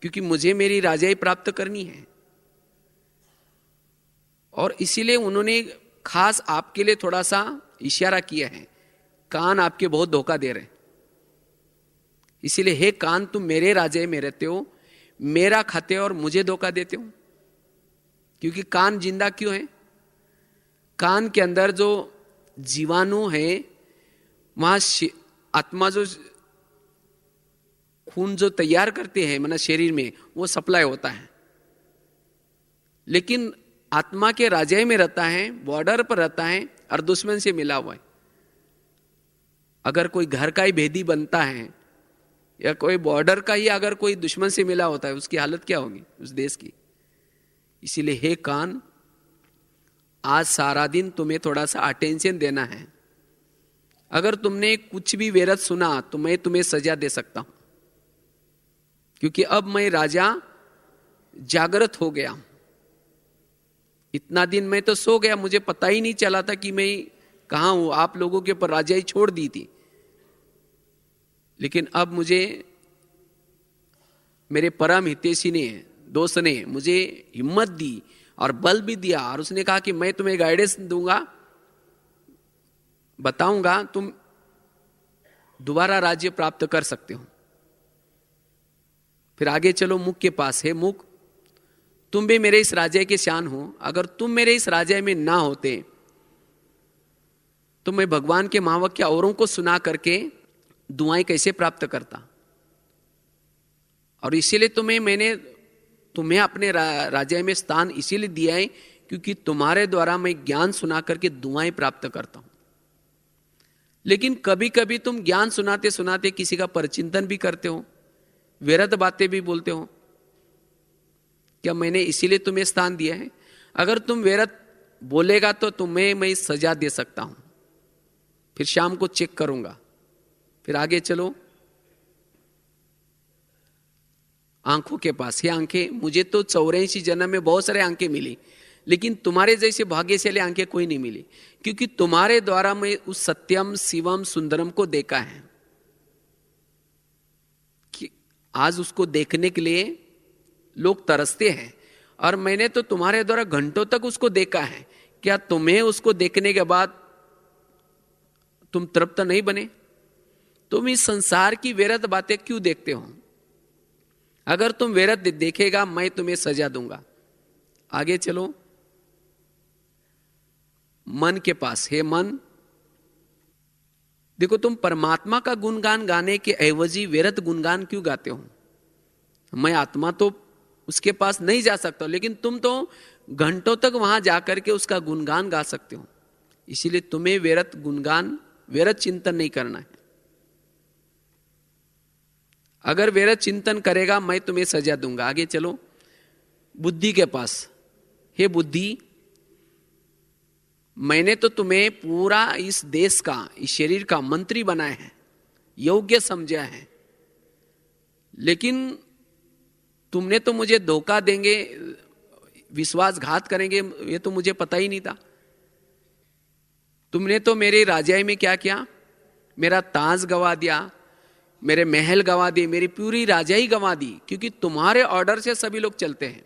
क्योंकि मुझे मेरी राजाई प्राप्त करनी है, और इसीलिए उन्होंने खास आपके लिए थोड़ा सा इशारा किया है। कान आपके बहुत धोखा दे रहे, इसीलिए हे कान, तुम मेरे राज्य में रहते हो, मेरा खाते हो और मुझे धोखा देते हो। क्योंकि कान जिंदा क्यों है? कान के अंदर जो जीवाणु है, वहां आत्मा जो खून जो तैयार करते हैं मतलब शरीर में, वो सप्लाई होता है। लेकिन आत्मा के राज्य में रहता है, बॉर्डर पर रहता है और दुश्मन से मिला हुआ है। अगर कोई घर का ही भेदी बनता है या कोई बॉर्डर का ही अगर कोई दुश्मन से मिला होता है, उसकी हालत क्या होगी उस देश की? इसीलिए हे कान, आज सारा दिन तुम्हें थोड़ा सा अटेंशन देना है। अगर तुमने कुछ भी व्यर्थ सुना तो मैं तुम्हें सजा दे सकता हूं, क्योंकि अब मैं राजा जागृत हो गया। इतना दिन मैं तो सो गया, मुझे पता ही नहीं चला था कि मैं कहां हूं। आप लोगों के ऊपर राजाई छोड़ दी थी, लेकिन अब मुझे मेरे परम हितैषी ने, दोस्त ने मुझे हिम्मत दी और बल भी दिया, और उसने कहा कि मैं तुम्हें गाइडेंस दूंगा, बताऊंगा, तुम दोबारा राज्य प्राप्त कर सकते हो। फिर आगे चलो मुख के पास। है मुख, तुम भी मेरे इस राज्य के शान हो। अगर तुम मेरे इस राज्य में ना होते तो मैं भगवान के महावाक्य औरों को सुना करके दुआएं कैसे प्राप्त करता? और इसीलिए मैंने तुम्हें अपने राज्य में स्थान इसीलिए दिया है क्योंकि तुम्हारे द्वारा मैं ज्ञान सुना करके दुआएं प्राप्त करता हूं। लेकिन कभी कभी तुम ज्ञान सुनाते सुनाते किसी का परचिंतन भी करते हो, व्यर्थ बातें भी बोलते हो। क्या मैंने इसीलिए तुम्हें स्थान दिया है? अगर तुम व्यर्थ बोलेगा तो तुम्हें मैं सजा दे सकता हूं। फिर शाम को चेक करूंगा। फिर आगे चलो आंखों के पास। ये आंखें, मुझे तो 84 जन्म में बहुत सारे आंखें मिली, लेकिन तुम्हारे जैसे भाग्यशाली आंखें कोई नहीं मिली, क्योंकि तुम्हारे द्वारा मैं उस सत्यम शिवम सुंदरम को देखा है कि आज उसको देखने के लिए लोग तरसते हैं। और मैंने तो तुम्हारे द्वारा घंटों तक उसको देखा है। क्या तुम्हें उसको देखने के बाद तुम तृप्त नहीं बने? तुम इस संसार की व्यर्थ बातें क्यों देखते हो? अगर तुम व्यर्थ देखेगा, मैं तुम्हें सजा दूंगा। आगे चलो मन के पास। हे मन, देखो तुम परमात्मा का गुणगान गाने के एवजी व्यर्थ गुणगान क्यों गाते हो? मैं आत्मा तो उसके पास नहीं जा सकता, लेकिन तुम तो घंटों तक वहां जाकर के उसका गुणगान गा सकते हो। इसीलिए तुम्हें व्यर्थ गुणगान, व्यर्थ चिंतन नहीं करना है। अगर व्यर्थ चिंतन करेगा, मैं तुम्हें सजा दूंगा। आगे चलो बुद्धि के पास। हे बुद्धि, मैंने तो तुम्हें पूरा इस देश का, इस शरीर का मंत्री बनाया है, योग्य समझा है, लेकिन तुमने तो मुझे धोखा देंगे, विश्वासघात करेंगे, ये तो मुझे पता ही नहीं था। तुमने तो मेरे राजाई में क्या किया? मेरा ताज गवा दिया, मेरे महल गवा दिए, मेरी पूरी राजाई गवा दी, क्योंकि तुम्हारे ऑर्डर से सभी लोग चलते हैं।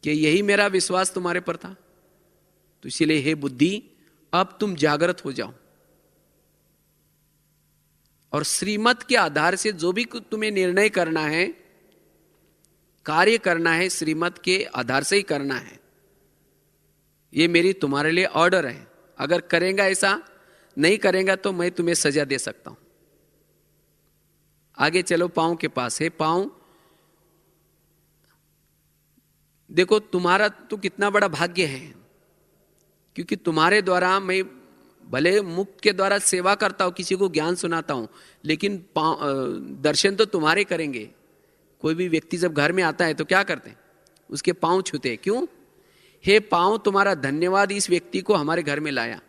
कि यही मेरा विश्वास तुम्हारे पर था। तो इसीलिए हे बुद्धि, अब तुम जागृत हो जाओ और श्रीमत के आधार से जो भी तुम्हें निर्णय करना है, कार्य करना है, श्रीमत के आधार से ही करना है। ये मेरी तुम्हारे लिए ऑर्डर है। अगर करेंगे ऐसा, नहीं करेंगे तो मैं तुम्हें सजा दे सकता हूं। आगे चलो पांव के पास। है पांव, देखो तुम्हारा तो कितना बड़ा भाग्य है, क्योंकि तुम्हारे द्वारा मैं भले मुख के द्वारा सेवा करता हूं, किसी को ज्ञान सुनाता हूं, लेकिन दर्शन तो तुम्हारे करेंगे। कोई भी व्यक्ति जब घर में आता है तो क्या करते हैं? उसके पांव छूते हैं। क्यों? हे पांव, तुम्हारा धन्यवाद, इस व्यक्ति को हमारे घर में लाया।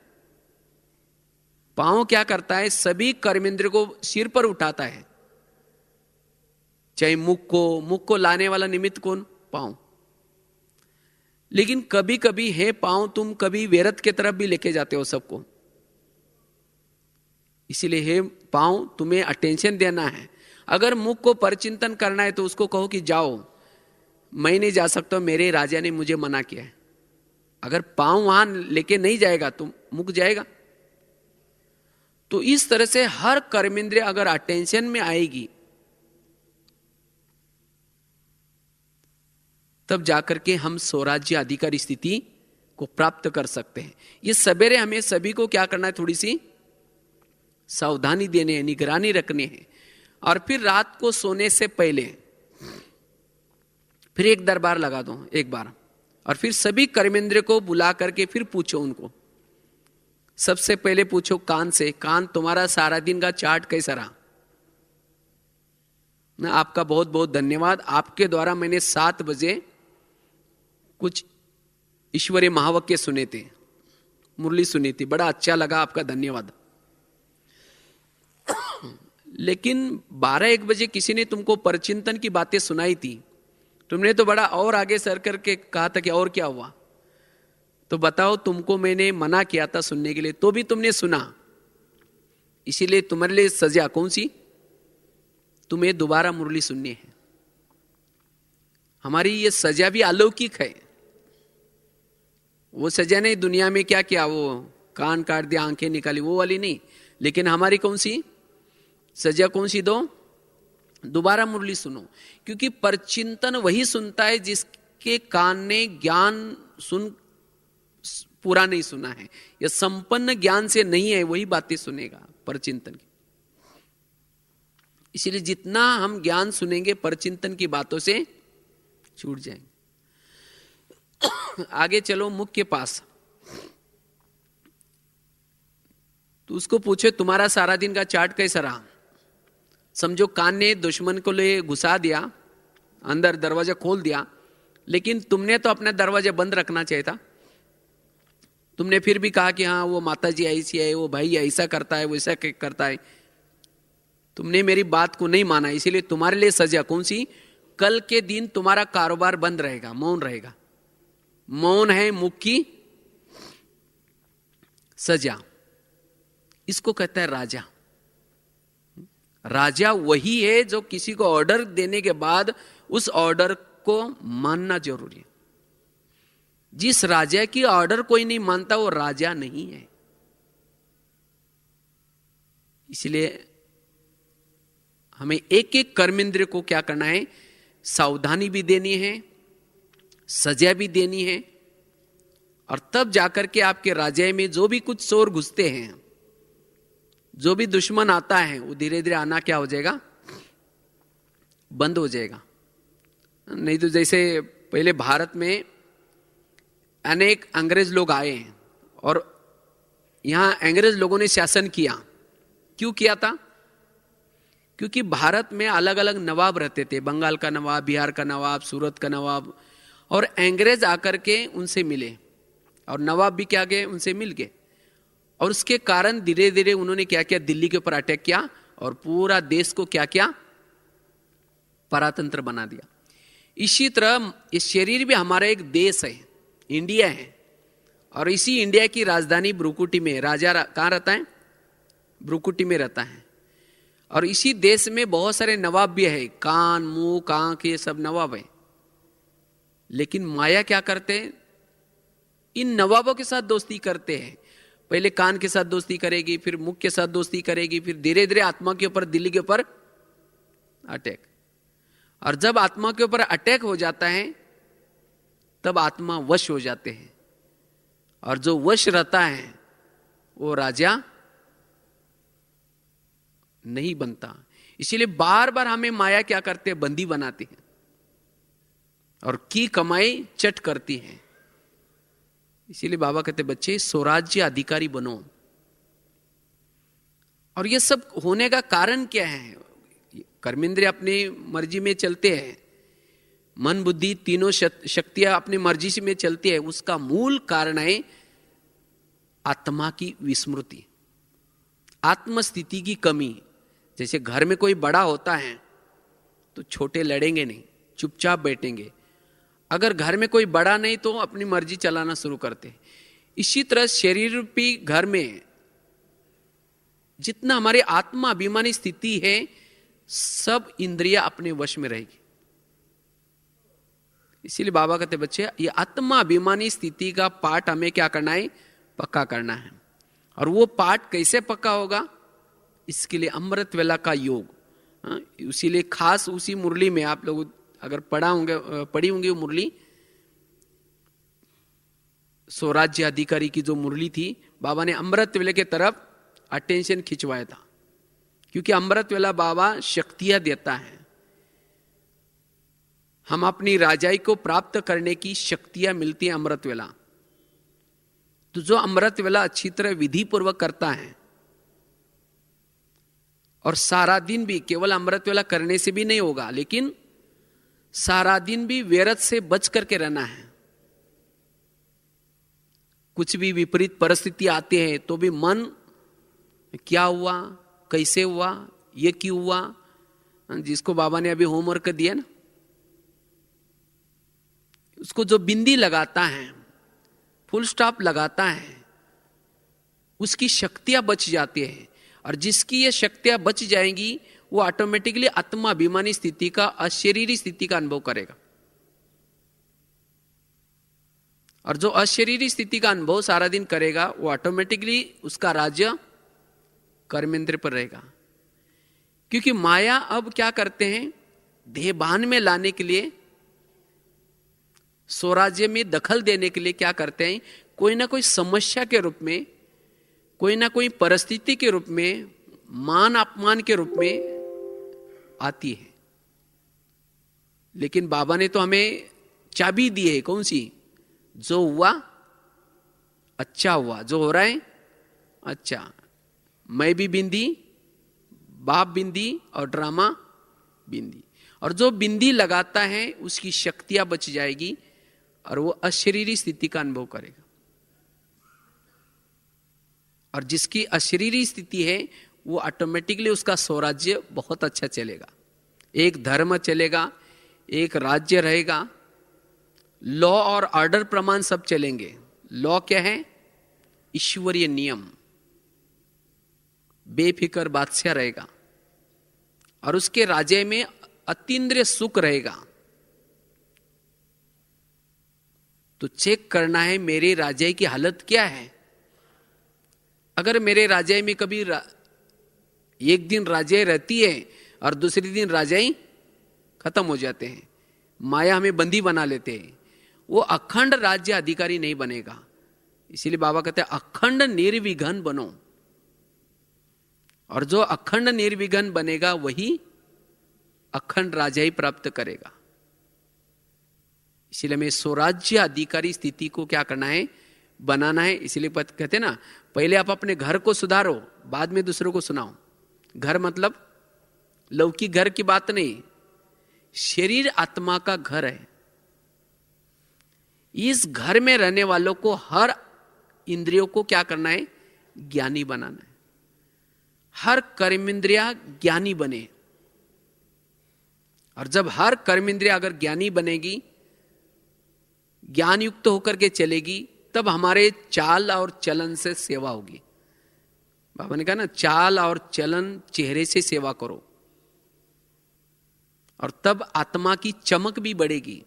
पांव क्या करता है? सभी कर्मेंद्र को सिर पर उठाता है। चाहे मुख को लाने वाला निमित्त कौन? पांव। लेकिन कभी कभी हे पांव, तुम कभी व्यर्थ के तरफ भी लेके जाते हो सबको। इसीलिए हे पांव, तुम्हें अटेंशन देना है। अगर मुख को परचिंतन करना है तो उसको कहो कि जाओ, मैं नहीं जा सकता, मेरे राजा ने मुझे मना किया है। अगर पांव वहां लेके नहीं जाएगा तो मुक जाएगा। तो इस तरह से हर कर्मेंद्रिय अगर अटेंशन में आएगी तब जाकर के हम स्वराज्य अधिकारी स्थिति को प्राप्त कर सकते हैं। ये सवेरे हमें सभी को क्या करना है, थोड़ी सी सावधानी देने हैं, निगरानी रखने हैं। और फिर रात को सोने से पहले फिर एक दरबार लगा दो एक बार, और फिर सभी कर्मेंद्र को बुला करके फिर पूछो उनको। सबसे पहले पूछो कान से, कान तुम्हारा सारा दिन का चार्ट कैसा रहा? ना आपका बहुत बहुत धन्यवाद, आपके द्वारा मैंने 7 बजे कुछ ईश्वरीय महावाक्य सुने थे, मुरली सुनी थी, बड़ा अच्छा लगा, आपका धन्यवाद। लेकिन 12-1 बजे किसी ने तुमको परचिंतन की बातें सुनाई थी, तुमने तो बड़ा और आगे सर करके कहा था कि और क्या हुआ? तो बताओ, तुमको मैंने मना किया था सुनने के लिए, तो भी तुमने सुना, इसीलिए तुम्हारे लिए सजा कौन सी? तुम्हें दोबारा मुरली सुननी है। हमारी ये सजा भी अलौकिक है। वो सजा नहीं दुनिया में क्या क्या, वो कान काट दिया, आंखें निकाली, वो वाली नहीं। लेकिन हमारी कौन सी सजा, कौन सी दो? दोबारा मुरली सुनो। क्योंकि परचिंतन वही सुनता है जिसके कान ने ज्ञान सुन पूरा नहीं सुना है, या संपन्न ज्ञान से नहीं है, वही बातें सुनेगा परचिंतन की। इसलिए जितना हम ज्ञान सुनेंगे परचिंतन की बातों से छूट जाएंगे। आगे चलो मुख के पास, तो उसको पूछे तुम्हारा सारा दिन का चार्ट कैसा रहा? समझो कान ने दुश्मन को ले घुसा दिया, अंदर दरवाजा खोल दिया, लेकिन तुमने तो अपना दरवाजा बंद रखना चाहिए था। तुमने फिर भी कहा कि हाँ वो माता जी ऐसी है, वो भाई ऐसा करता है, वैसा करता है। तुमने मेरी बात को नहीं माना, इसीलिए तुम्हारे लिए सजा कौन सी? कल के दिन तुम्हारा कारोबार बंद रहेगा, मौन रहेगा। मौन है मुख की सजा। इसको कहता है राजा। राजा वही है जो किसी को ऑर्डर देने के बाद उस ऑर्डर को मानना जरूरी है। जिस राजा की ऑर्डर कोई नहीं मानता वो राजा नहीं है। इसलिए हमें एक एक कर्मेंद्र को क्या करना है? सावधानी भी देनी है, सजा भी देनी है, और तब जाकर के आपके राज्य में जो भी कुछ चोर घुसते हैं, जो भी दुश्मन आता है, वो धीरे धीरे आना क्या हो जाएगा? बंद हो जाएगा। नहीं तो जैसे पहले भारत में अनेक अंग्रेज लोग आए हैं और यहां अंग्रेज लोगों ने शासन किया। क्यों किया था? क्योंकि भारत में अलग अलग नवाब रहते थे, बंगाल का नवाब, बिहार का नवाब, सूरत का नवाब, और अंग्रेज आकर के उनसे मिले और नवाब भी क्या गए, उनसे मिल गए, और उसके कारण धीरे धीरे उन्होंने क्या किया? दिल्ली के ऊपर अटैक किया और पूरा देश को क्या किया? परातंत्र बना दिया। इसी तरह इस शरीर भी हमारा एक देश है, इंडिया है, और इसी इंडिया की राजधानी ब्रुकुटी में राजा कहाँ रहता है? ब्रुकुटी में रहता है। और इसी देश में बहुत सारे नवाब भी है, कान, मुंह, आंख, ये सब नवाब है। लेकिन माया क्या करते हैं? इन नवाबों के साथ दोस्ती करते हैं। पहले कान के साथ दोस्ती करेगी, फिर मुख के साथ दोस्ती करेगी, फिर धीरे धीरे आत्मा के ऊपर, दिल्ली के ऊपर अटैक। और जब आत्मा के ऊपर अटैक हो जाता है तब आत्मा वश हो जाते हैं, और जो वश रहता है वो राजा नहीं बनता। इसीलिए बार बार हमें माया क्या करते हैं? बंदी बनाती है और की कमाई चट करती है। इसीलिए बाबा कहते बच्चे स्वराज्य अधिकारी बनो। और ये सब होने का कारण क्या है? कर्मेंद्रिय अपनी मर्जी में चलते हैं, मन बुद्धि तीनों शक्तियां अपनी मर्जी से में चलती है। उसका मूल कारण है आत्मा की विस्मृति, आत्मस्थिति की कमी। जैसे घर में कोई बड़ा होता है तो छोटे लड़ेंगे नहीं, चुपचाप बैठेंगे। अगर घर में कोई बड़ा नहीं तो अपनी मर्जी चलाना शुरू करते हैं। इसी तरह शरीर रूपी घर में जितना हमारी आत्मा अभिमानी स्थिति है, सब इंद्रियां अपने वश में रहेगी। इसीलिए बाबा कहते बच्चे ये आत्माभिमानी स्थिति का पाठ हमें क्या करना है, पक्का करना है। और वो पाठ कैसे पक्का होगा, इसके लिए अमृत वेला का योग। इसीलिए खास उसी मुरली में आप लोग अगर पढ़ी होंगे वो मुरली, स्वराज्य अधिकारी की जो मुरली थी, बाबा ने अमृत वेले के तरफ अटेंशन खिंचवाया था, क्योंकि अमृत वेला बाबा शक्तियां देता है। हम अपनी राजाई को प्राप्त करने की शक्तियां मिलती हैं अमृत वेला। तो जो अमृत वेला अच्छी तरह विधि पूर्वक करता है, और सारा दिन भी केवल अमृत वेला करने से भी नहीं होगा, लेकिन सारा दिन भी व्यर्थ से बच करके रहना है। कुछ भी विपरीत परिस्थिति आते हैं तो भी मन क्या हुआ, कैसे हुआ, ये क्यों हुआ, जिसको बाबा ने अभी होमवर्क दिया ना, उसको जो बिंदी लगाता है, फुल स्टॉप लगाता है, उसकी शक्तियां बच जाती है। और जिसकी ये शक्तियां बच जाएंगी वो ऑटोमेटिकली आत्माभिमानी स्थिति का, अशरीरी स्थिति का अनुभव करेगा। और जो अशरीरी स्थिति का अनुभव सारा दिन करेगा वो ऑटोमेटिकली उसका राज्य कर्मेंद्र पर रहेगा। क्योंकि माया अब क्या करते हैं, देहभान में लाने के लिए, स्वराज्य में दखल देने के लिए क्या करते हैं, कोई ना कोई समस्या के रूप में, कोई ना कोई परिस्थिति के रूप में, मान अपमान के रूप में आती है। लेकिन बाबा ने तो हमें चाबी दी है, कौन सी, जो हुआ अच्छा हुआ, जो हो रहा है अच्छा। मैं भी बिंदी, बाप बिंदी और ड्रामा बिंदी। और जो बिंदी लगाता है उसकी शक्तियां बच जाएगी और वो अशरीरी स्थिति का अनुभव करेगा। और जिसकी अशरीरी स्थिति है वो ऑटोमेटिकली उसका स्वराज्य बहुत अच्छा चलेगा, एक धर्म चलेगा, एक राज्य रहेगा, लॉ और ऑर्डर प्रमाण सब चलेंगे। लॉ क्या है, ईश्वरीय नियम, बेफिक्र बादशाह रहेगा, और उसके राज्य में अतीन्द्रिय सुख रहेगा। तो चेक करना है मेरे राज्य की हालत क्या है। अगर मेरे राज्य में कभी एक दिन राज्य रहती है और दूसरे दिन राज्य खत्म हो जाते हैं, माया हमें बंदी बना लेते हैं, वो अखंड राज्य अधिकारी नहीं बनेगा। इसीलिए बाबा कहते हैं अखंड निर्विघ्न बनो। और जो अखंड निर्विघ्न बनेगा वही अखंड राजाई प्राप्त करेगा। इसीलिए हमें स्वराज्य अधिकारी स्थिति को क्या करना है, बनाना है। इसीलिए कहते हैं ना, पहले आप अपने घर को सुधारो, बाद में दूसरों को सुनाओ। घर मतलब लौकिक घर की बात नहीं, शरीर आत्मा का घर है। इस घर में रहने वालों को, हर इंद्रियों को क्या करना है, ज्ञानी बनाना है। हर कर्मेंद्रिया ज्ञानी बने। और जब हर कर्मेंद्रिया अगर ज्ञानी बनेगी, ज्ञान युक्त होकर के चलेगी, तब हमारे चाल और चलन से सेवा होगी। बाबा ने कहा ना, चाल और चलन चेहरे से सेवा करो, और तब आत्मा की चमक भी बढ़ेगी।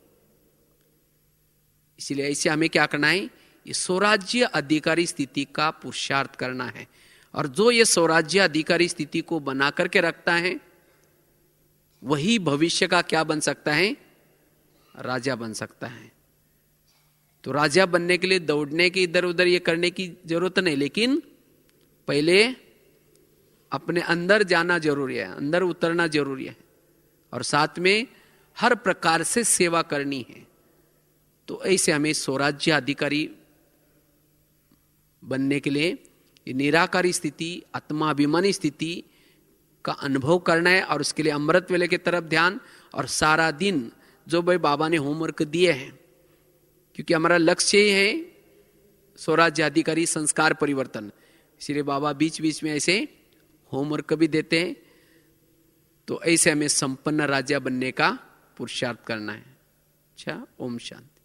इसलिए ऐसे हमें क्या करना है, ये स्वराज्य अधिकारी स्थिति का पुरुषार्थ करना है। और जो ये स्वराज्य अधिकारी स्थिति को बना करके रखता है वही भविष्य का क्या बन सकता है, राजा बन सकता है। तो राजा बनने के लिए दौड़ने की, इधर उधर ये करने की जरूरत नहीं, लेकिन पहले अपने अंदर जाना जरूरी है, अंदर उतरना जरूरी है, और साथ में हर प्रकार से सेवा करनी है। तो ऐसे हमें स्वराज्य अधिकारी बनने के लिए ये निराकारी स्थिति, आत्माभिमानी स्थिति का अनुभव करना है। और उसके लिए अमृत वेले की तरफ ध्यान, और सारा दिन जो भाई बाबा ने होमवर्क दिए हैं, क्योंकि हमारा लक्ष्य ही है स्वराज्य अधिकारी संस्कार परिवर्तन। इसलिए बाबा बीच बीच में ऐसे होमवर्क भी देते हैं। तो ऐसे हमें संपन्न राजा बनने का पुरुषार्थ करना है। अच्छा, ओम शांति।